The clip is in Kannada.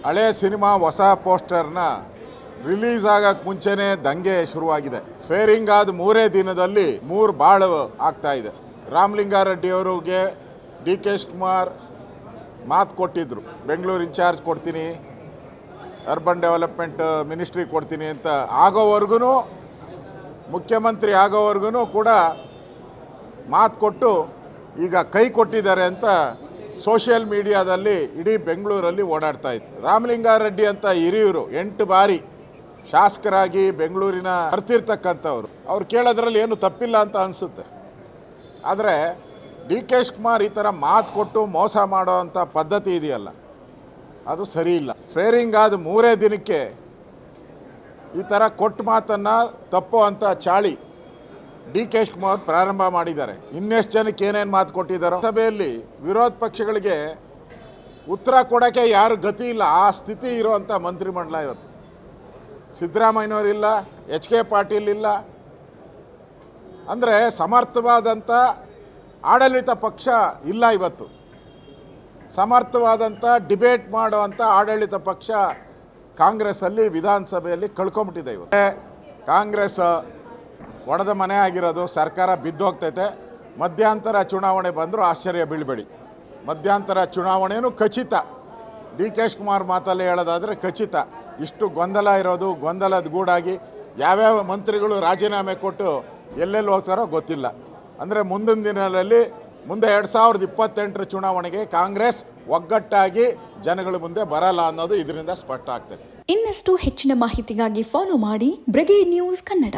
ಹಳೆ ಸಿನಿಮಾ ಹೊಸ ಪೋಸ್ಟರ್ನ ರಿಲೀಸ್ ಆಗಕ್ಕೆ ಮುಂಚೆನೇ ದಂಗೆ ಶುರುವಾಗಿದೆ. ಸ್ವೇರಿಂಗ್ ಆದ 3 ದಿನದಲ್ಲಿ 3 ಬಾಳು ಆಗ್ತಾ ಇದೆ. ರಾಮಲಿಂಗಾರೆಡ್ಡಿ ಅವರಿಗೆ ಡಿ ಕೆ ಶಿವಕುಮಾರ್ ಮಾತು ಕೊಟ್ಟಿದ್ರು, ಬೆಂಗಳೂರು ಇನ್ಚಾರ್ಜ್ ಕೊಡ್ತೀನಿ, ಅರ್ಬನ್ ಡೆವಲಪ್ಮೆಂಟ್ ಮಿನಿಸ್ಟ್ರಿ ಕೊಡ್ತೀನಿ ಅಂತ. ಆಗೋವರೆಗೂ ಮುಖ್ಯಮಂತ್ರಿ ಆಗೋವರೆಗೂ ಕೂಡ ಮಾತು ಕೊಟ್ಟು ಈಗ ಕೈ ಕೊಟ್ಟಿದ್ದಾರೆ ಅಂತ ಸೋಷಿಯಲ್ ಮೀಡಿಯಾದಲ್ಲಿ ಇಡೀ ಬೆಂಗಳೂರಲ್ಲಿ ಓಡಾಡ್ತಾ ಇತ್ತು. ರಾಮಲಿಂಗಾರೆಡ್ಡಿ ಅಂತ ಹಿರಿಯರು 8 ಬಾರಿ ಶಾಸಕರಾಗಿ ಬೆಂಗಳೂರಿನ ಬರ್ತಿರ್ತಕ್ಕಂಥವ್ರು, ಅವ್ರು ಕೇಳೋದ್ರಲ್ಲಿ ಏನು ತಪ್ಪಿಲ್ಲ ಅಂತ ಅನಿಸುತ್ತೆ. ಆದರೆ ಡಿ ಕೆ ಶಿವಕುಮಾರ್ ಈ ಥರ ಮಾತು ಕೊಟ್ಟು ಮೋಸ ಮಾಡೋ ಅಂಥ ಪದ್ಧತಿ ಇದೆಯಲ್ಲ, ಅದು ಸರಿ ಇಲ್ಲ. ಸ್ವೇರಿಂಗ್ ಆದ 3 ದಿನಕ್ಕೆ ಈ ಥರ ಕೊಟ್ಟ ಮಾತನ್ನು ತಪ್ಪೋ ಅಂಥ ಚಾಳಿ ಡಿ ಕೆ ಶಿವಕುಮಾರ್ ಪ್ರಾರಂಭ ಮಾಡಿದ್ದಾರೆ. ಇನ್ನೆಷ್ಟು ಜನಕ್ಕೆ ಏನೇನು ಮಾತು ಕೊಟ್ಟಿದ್ದಾರೋ. ಸಭೆಯಲ್ಲಿ ವಿರೋಧ ಪಕ್ಷಗಳಿಗೆ ಉತ್ತರ ಕೊಡೋಕ್ಕೆ ಯಾರು ಗತಿ ಇಲ್ಲ, ಆ ಸ್ಥಿತಿ ಇರುವಂಥ ಮಂತ್ರಿಮಂಡಲ ಇವತ್ತು. ಸಿದ್ದರಾಮಯ್ಯನವರಿಲ್ಲ, ಎಚ್ ಕೆ ಪಾಟೀಲ್ ಇಲ್ಲ. ಅಂದರೆ ಸಮರ್ಥವಾದಂಥ ಆಡಳಿತ ಪಕ್ಷ ಇಲ್ಲ ಇವತ್ತು. ಸಮರ್ಥವಾದಂಥ ಡಿಬೇಟ್ ಮಾಡುವಂಥ ಆಡಳಿತ ಪಕ್ಷ ಕಾಂಗ್ರೆಸ್ಸಲ್ಲಿ ವಿಧಾನಸಭೆಯಲ್ಲಿ ಕಳ್ಕೊಂಬಿಟ್ಟಿದೆ. ಇವತ್ತು ಕಾಂಗ್ರೆಸ್ ಒಡೆದ ಮನೆ ಆಗಿರೋದು, ಸರ್ಕಾರ ಬಿದ್ದೋಗ್ತೈತೆ. ಮಧ್ಯಂತರ ಚುನಾವಣೆ ಬಂದರೂ ಆಶ್ಚರ್ಯ ಬೀಳಬೇಡಿ. ಮಧ್ಯಂತರ ಚುನಾವಣೆಯೂ ಖಚಿತ. ಡಿ ಕೆ ಶಿವಕುಮಾರ್ ಮಾತಲ್ಲಿ ಹೇಳೋದಾದರೆ ಖಚಿತ. ಇಷ್ಟು ಗೊಂದಲ ಇರೋದು, ಗೊಂದಲದ ಗೂಡಾಗಿ ಯಾವ್ಯಾವ ಮಂತ್ರಿಗಳು ರಾಜೀನಾಮೆ ಕೊಟ್ಟು ಎಲ್ಲೆಲ್ಲಿ ಹೋಗ್ತಾರೋ ಗೊತ್ತಿಲ್ಲ. ಅಂದರೆ ಮುಂದಿನ ದಿನಗಳಲ್ಲಿ ಮುಂದೆ 2028 ಚುನಾವಣೆಗೆ ಕಾಂಗ್ರೆಸ್ ಒಗ್ಗಟ್ಟಾಗಿ ಜನಗಳ ಮುಂದೆ ಬರಲ್ಲ ಅನ್ನೋದು ಇದರಿಂದ ಸ್ಪಷ್ಟ ಆಗ್ತದೆ. ಇನ್ನಷ್ಟು ಹೆಚ್ಚಿನ ಮಾಹಿತಿಗಾಗಿ ಫಾಲೋ ಮಾಡಿ ಬ್ರಿಗೇಡ್ ನ್ಯೂಸ್ ಕನ್ನಡ.